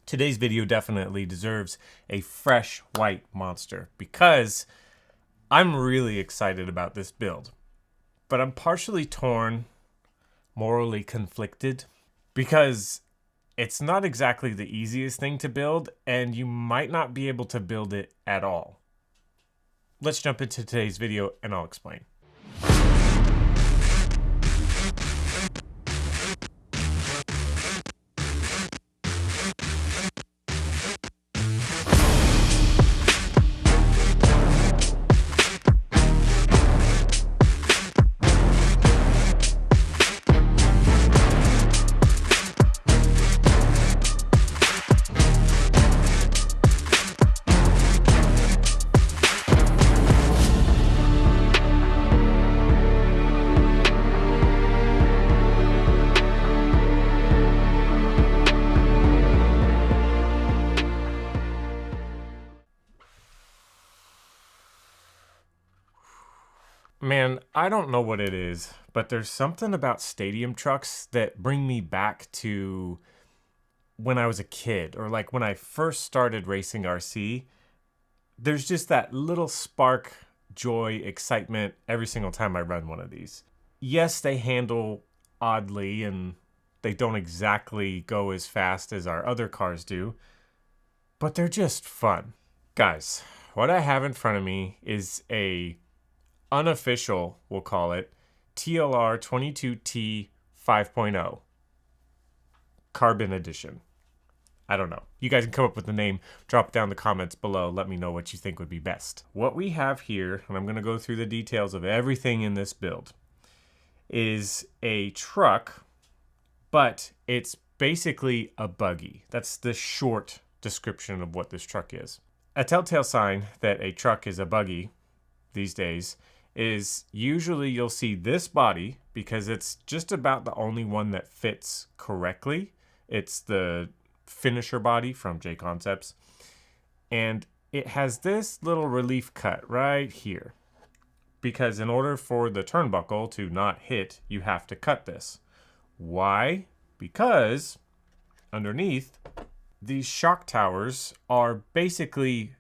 Today's video definitely deserves a fresh white monster because I'm really excited about this build, but I'm partially torn, morally conflicted, because it's not exactly the easiest thing to build and you might not be able to build it at all. Let's jump into today's video and I'll explain. Man, I don't know what it is, but there's something about stadium trucks that bring me back to when I was a kid, or like when I first started racing RC. There's just that little spark, joy, excitement every single time I run one of these. Yes, they handle oddly and they don't exactly go as fast as our other cars do, but they're just fun. Guys, what I have in front of me is a unofficial, we'll call it, TLR 22T 5.0 Carbon Edition. I don't know. You guys can come up with the name. Drop down the comments below. Let me know what you think would be best. What we have here, and I'm going to go through the details of everything in this build, is a truck, but it's basically a buggy. That's the short description of what this truck is. A telltale sign that a truck is a buggy these days is usually you'll see this body, because it's just about the only one that fits correctly. It's the finisher body from J Concepts, and it has this little relief cut right here, because in order for the turnbuckle to not hit, you have to cut this. Why? Because underneath, these shock towers are basically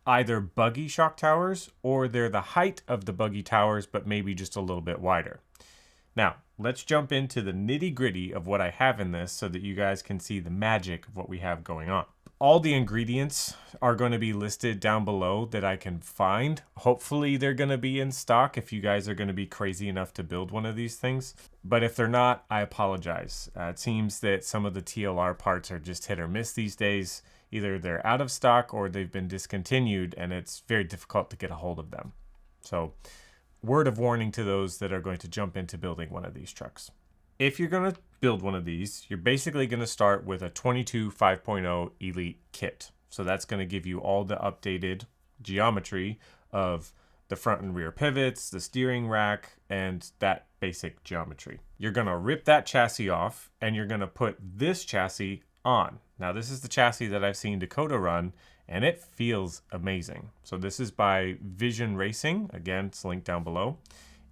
either buggy shock towers or they're the height of the buggy towers, but maybe just a little bit wider. Now, let's jump into the nitty gritty of what I have in this so that you guys can see the magic of what we have going on. All the ingredients are going to be listed down below that I can find. Hopefully they're going to be in stock if you guys are going to be crazy enough to build one of these things. But if they're not, I apologize. It seems that some of the TLR parts are just hit or miss these days. Either they're out of stock or they've been discontinued and it's very difficult to get a hold of them. So, word of warning to those that are going to jump into building one of these trucks. If you're going to build one of these, you're basically going to start with a 22 5.0 Elite kit. So that's going to give you all the updated geometry of the front and rear pivots, the steering rack, and that basic geometry. You're going to rip that chassis off and you're going to put this chassis on. Now this is the chassis that I've seen Dakota run and it feels amazing. So this is by Vision Racing. Again, it's linked down below.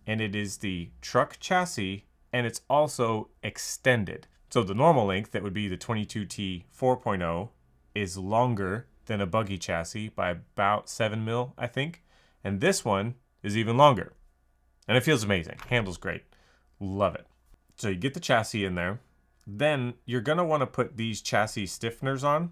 And it is the truck chassis and it's also extended. So the normal length, that would be the 22T 4.0, is longer than a buggy chassis by about 7 mil, I think. And this one is even longer. And it feels amazing. Handles great. Love it. So you get the chassis in there. Then you're going to want to put these chassis stiffeners on.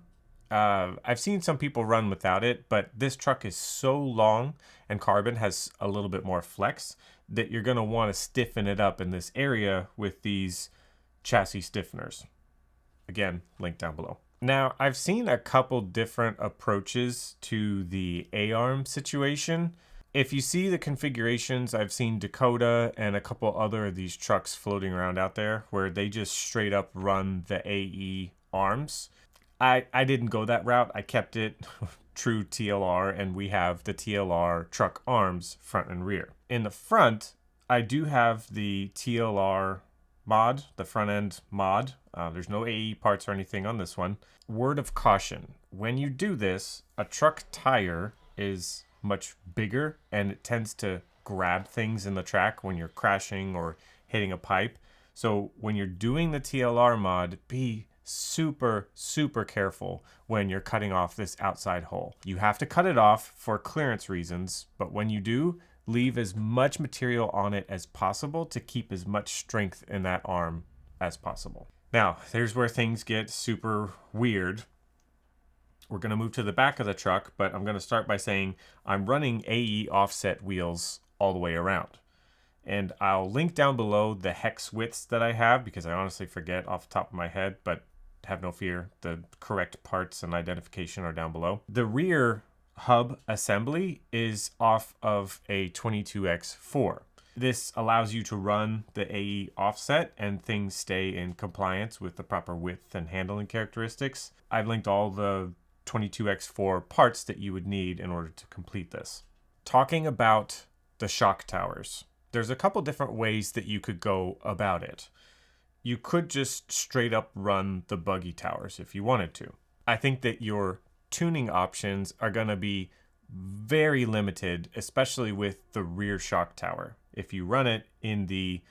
I've seen some people run without it, but this truck is so long and carbon has a little bit more flex that you're going to want to stiffen it up in this area with these chassis stiffeners. Again, link down below. Now, I've seen a couple different approaches to the A-arm situation. If you see the configurations, I've seen Dakota and a couple other of these trucks floating around out there where they just straight up run the AE arms. I didn't go that route. I kept it true TLR, and we have the TLR truck arms front and rear. In the front, I do have the TLR mod, the front end mod. There's no AE parts or anything on this one. Word of caution, when you do this, a truck tire is much bigger and it tends to grab things in the track when you're crashing or hitting a pipe. So when you're doing the TLR mod, be super, super careful when you're cutting off this outside hole. You have to cut it off for clearance reasons, but when you do, leave as much material on it as possible to keep as much strength in that arm as possible. Now, here's where things get super weird. We're going to move to the back of the truck, but I'm going to start by saying I'm running AE offset wheels all the way around. And I'll link down below the hex widths that I have because I honestly forget off the top of my head, but have no fear. The correct parts and identification are down below. The rear hub assembly is off of a 22X4. This allows you to run the AE offset and things stay in compliance with the proper width and handling characteristics. I've linked all the 22X4 parts that you would need in order to complete this. Talking about the shock towers, there's a couple different ways that you could go about it. You could just straight up run the buggy towers if you wanted to. I think that your tuning options are going to be very limited, especially with the rear shock tower. If you run it in the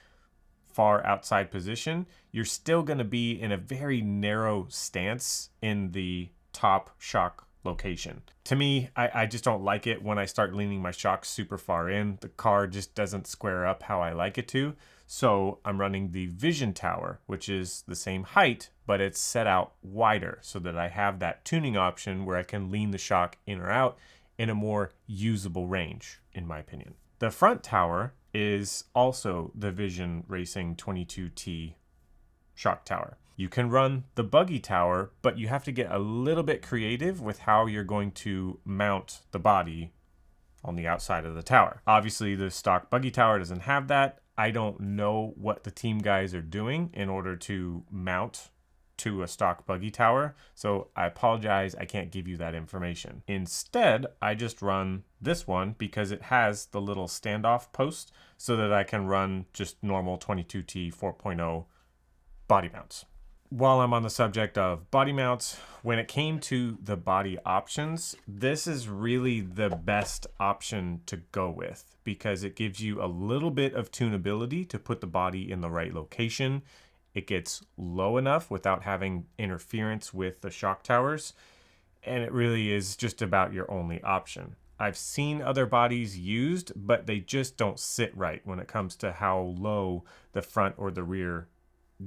far outside position, you're still going to be in a very narrow stance in the top shock location. To me, I just don't like it when I start leaning my shocks super far in. The car just doesn't square up how I like it to. So I'm running the vision tower, which is the same height, but it's set out wider so that I have that tuning option where I can lean the shock in or out in a more usable range, in my opinion. The front tower is also the Vision Racing 22T shock tower. You can run the buggy tower, but you have to get a little bit creative with how you're going to mount the body on the outside of the tower. Obviously, the stock buggy tower doesn't have that. I don't know what the team guys are doing in order to mount to a stock buggy tower, so I apologize, I can't give you that information. Instead, I just run this one because it has the little standoff post so that I can run just normal 22T 4.0 body mounts. While I'm on the subject of body mounts, when it came to the body options, this is really the best option to go with because it gives you a little bit of tunability to put the body in the right location. It gets low enough without having interference with the shock towers, and it really is just about your only option. I've seen other bodies used, but they just don't sit right when it comes to how low the front or the rear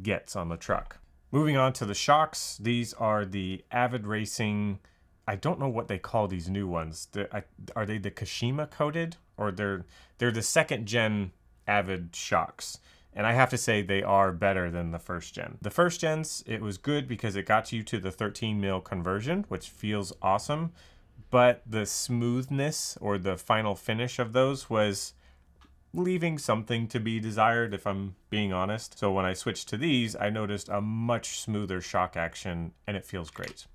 gets on the truck. Moving on to the shocks, these are the Avid Racing, I don't know what they call these new ones. Are they the Kashima coated? Or they're the second gen Avid shocks. And I have to say they are better than the first gen. The first gens, it was good because it got you to the 13 mil conversion, which feels awesome. But the smoothness or the final finish of those was leaving something to be desired, if I'm being honest. So when I switched to these, I noticed a much smoother shock action, and it feels great.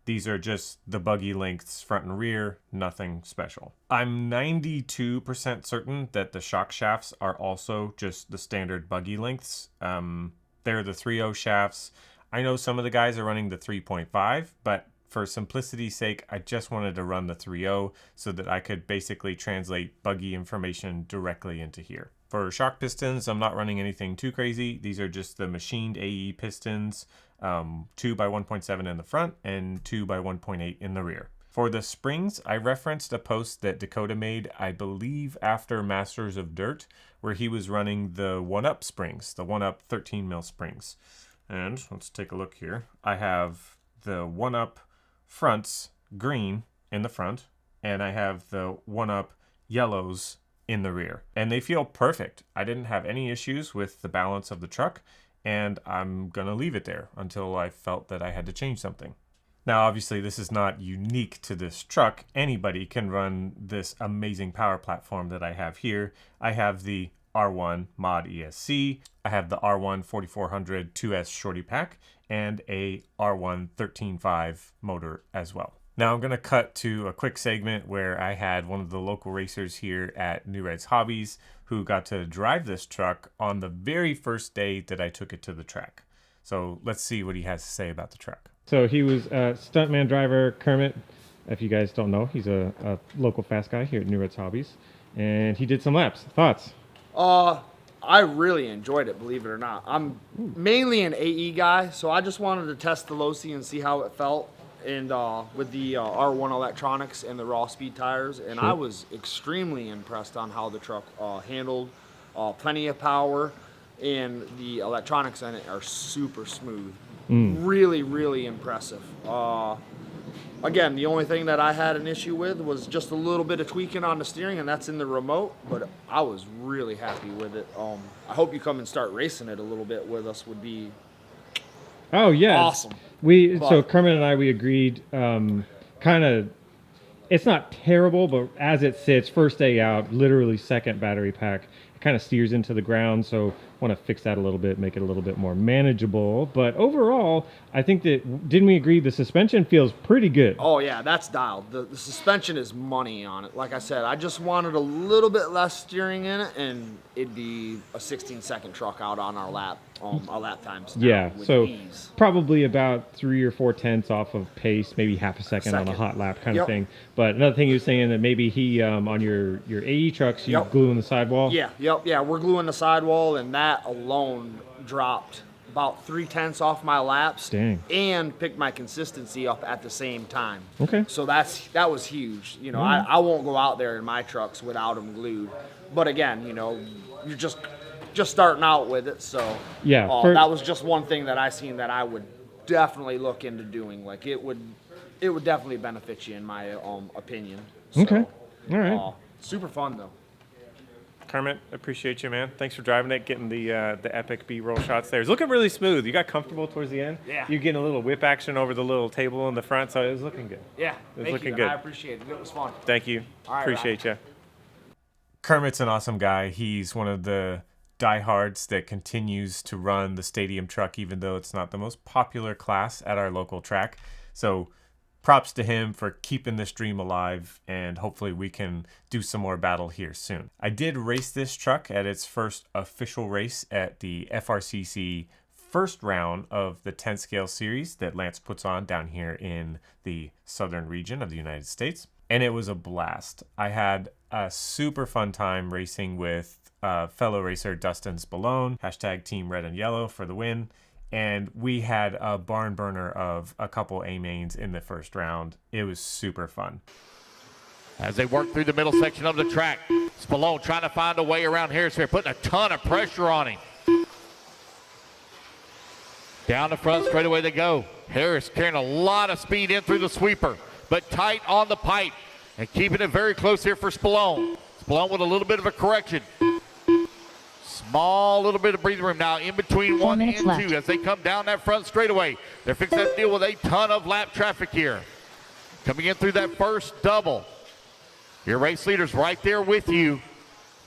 These are just the buggy lengths front and rear, nothing special. I'm 92% certain that the shock shafts are also just the standard buggy lengths. They're the 3.0 shafts. I know some of the guys are running the 3.5, but for simplicity's sake, I just wanted to run the 3.0 so that I could basically translate buggy information directly into here. For shock pistons, I'm not running anything too crazy. These are just the machined AE pistons, 2 by 1.7 in the front and 2 by 1.8 in the rear. For the springs, I referenced a post that Dakota made, I believe after Masters of Dirt, where he was running the 1-Up springs, the 1-Up 13 mil springs. And let's take a look here. I have the 1-Up fronts green in the front, and I have the 1-Up yellows in the rear, and they feel perfect. I didn't have any issues with the balance of the truck, and I'm gonna leave it there until I felt that I had to change something. Now obviously this is not unique to this truck. Anybody can run this amazing power platform that I have here. I have the R1 Mod ESC, I have the R1 4400 2S Shorty Pack, and a R1 13.5 motor as well. Now I'm going to cut to a quick segment where I had one of the local racers here at New Reds Hobbies who got to drive this truck on the very first day that I took it to the track. So let's see what he has to say about the truck. So he was stuntman driver Kermit. If you guys don't know, he's a local fast guy here at New Reds Hobbies, and he did some laps. Thoughts? I really enjoyed it, believe it or not. I'm mainly an AE guy, so I just wanted to test the low C and see how it felt. And with the R1 electronics and the raw speed tires, and I was extremely impressed on how the truck handled. Plenty of power, and the electronics in it are super smooth. Really, really impressive. Again, the only thing that I had an issue with was just a little bit of tweaking on the steering, and that's in the remote, but I was really happy with it. I hope you come and start racing it a little bit with us would be awesome. So Kermit and I, we agreed, kind of, it's not terrible, but as it sits, first day out, literally second battery pack, it kind of steers into the ground, so want to fix that a little bit, make it a little bit more manageable. But overall, I think that, didn't we agree the suspension feels pretty good? Oh yeah, that's dialed. The suspension is money on it. Like I said, I just wanted a little bit less steering in it, and it'd be a 16-second truck out on our lap times. Yeah, so ease. Probably about 3 or 4 tenths off of pace, maybe half a second on a hot lap kind of thing. But another thing he was saying that maybe he on your AE trucks, you glue in the sidewall. Yeah, we're gluing the sidewall, and that alone dropped about 3 tenths off my laps. Dang. And picked my consistency up at the same time. Okay. So that was huge. You know, I won't go out there in my trucks without them glued. But again, you know, you're just starting out with it, so yeah, that was just one thing that I seen that I would definitely look into doing. Like it would definitely benefit you in my opinion. So, okay. All right. Super fun though. Kermit, appreciate you, man. Thanks for driving it, getting the epic B-roll shots there. It's looking really smooth. You got comfortable towards the end. Yeah. You're getting a little whip action over the little table in the front, so it was looking good. Yeah, it was looking good. I appreciate it. It was fun. Thank you. All right, appreciate you. Kermit's an awesome guy. He's one of the diehards that continues to run the stadium truck, even though it's not the most popular class at our local track. So props to him for keeping this dream alive, and hopefully we can do some more battle here soon. I did race this truck at its first official race at the FRCC first round of the 10 scale series that Lance puts on down here in the southern region of the United States. And it was a blast. I had a super fun time racing with fellow racer Dustin Spallone, hashtag Team Red and Yellow for the win. And we had a barn burner of a couple A-mains in the first round. It was super fun. As they work through the middle section of the track, Spallone trying to find a way around Harris here, putting a ton of pressure on him. Down the front straightaway they go. Harris carrying a lot of speed in through the sweeper, but tight on the pipe and keeping it very close here for Spallone. Spallone with a little bit of a correction. Small little bit of breathing room now in between 1 and 2 as they come down that front straightaway. They're fixing to deal with a ton of lap traffic here. Coming in through that first double. Your race leaders right there with you.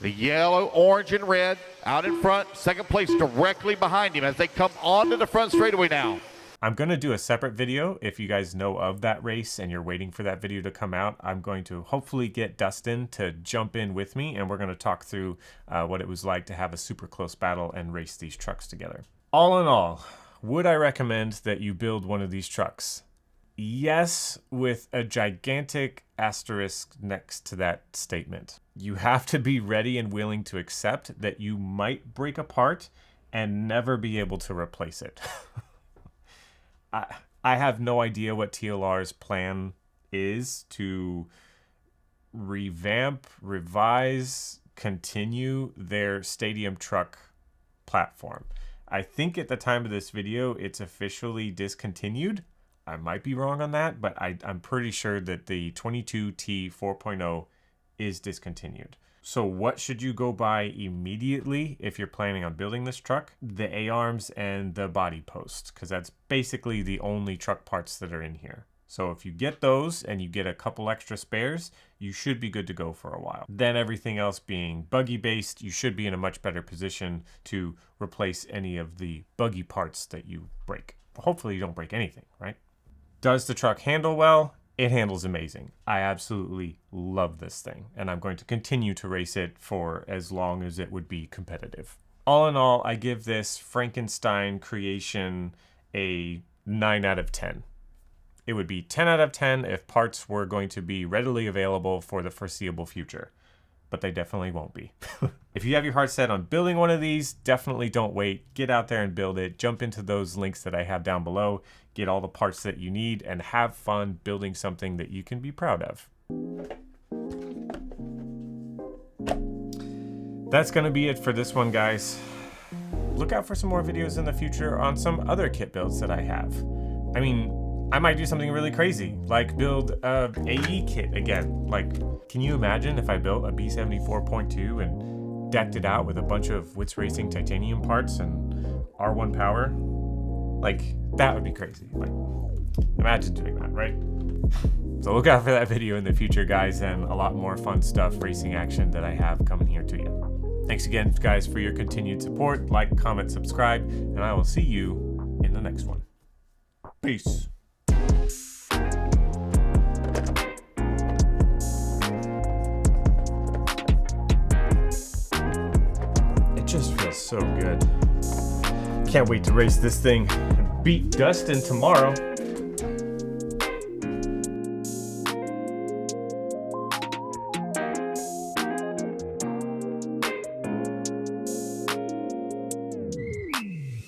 The yellow, orange, and red out in front. Second place directly behind him as they come onto the front straightaway now. I'm going to do a separate video if you guys know of that race and you're waiting for that video to come out. I'm going to hopefully get Dustin to jump in with me, and we're going to talk through what it was like to have a super close battle and race these trucks together. All in all, would I recommend that you build one of these trucks? Yes, with a gigantic asterisk next to that statement. You have to be ready and willing to accept that you might break apart and never be able to replace it. I have no idea what TLR's plan is to revamp, revise, continue their stadium truck platform. I think at the time of this video, it's officially discontinued. I might be wrong on that, but I'm pretty sure that the 22T 4.0 is discontinued. So what should you go buy immediately if you're planning on building this truck? The A-arms and the body post, because that's basically the only truck parts that are in here. So if you get those and you get a couple extra spares, you should be good to go for a while. Then everything else being buggy based, you should be in a much better position to replace any of the buggy parts that you break. Hopefully you don't break anything, right? Does the truck handle well? It handles amazing. I absolutely love this thing, and I'm going to continue to race it for as long as it would be competitive. All in all, I give this Frankenstein creation a 9 out of 10. It would be 10 out of 10 if parts were going to be readily available for the foreseeable future. but they definitely won't be. If you have your heart set on building one of these, definitely don't wait. Get out there and build it. Jump into those links that I have down below. Get all the parts that you need and have fun building something that you can be proud of. That's going to be it for this one, guys. Look out for some more videos in the future on some other kit builds that I have. I mean, I might do something really crazy, like build a AE kit again. Like, can you imagine if I built a B74.2 and decked it out with a bunch of Wits Racing titanium parts and R1 power? Like, that would be crazy. Like, imagine doing that, right? So look out for that video in the future, guys, and a lot more fun stuff, racing action that I have coming here to you. Thanks again, guys, for your continued support. Like, comment, subscribe, and I will see you in the next one. Peace. It just feels so good. Can't wait to race this thing and beat Dustin tomorrow.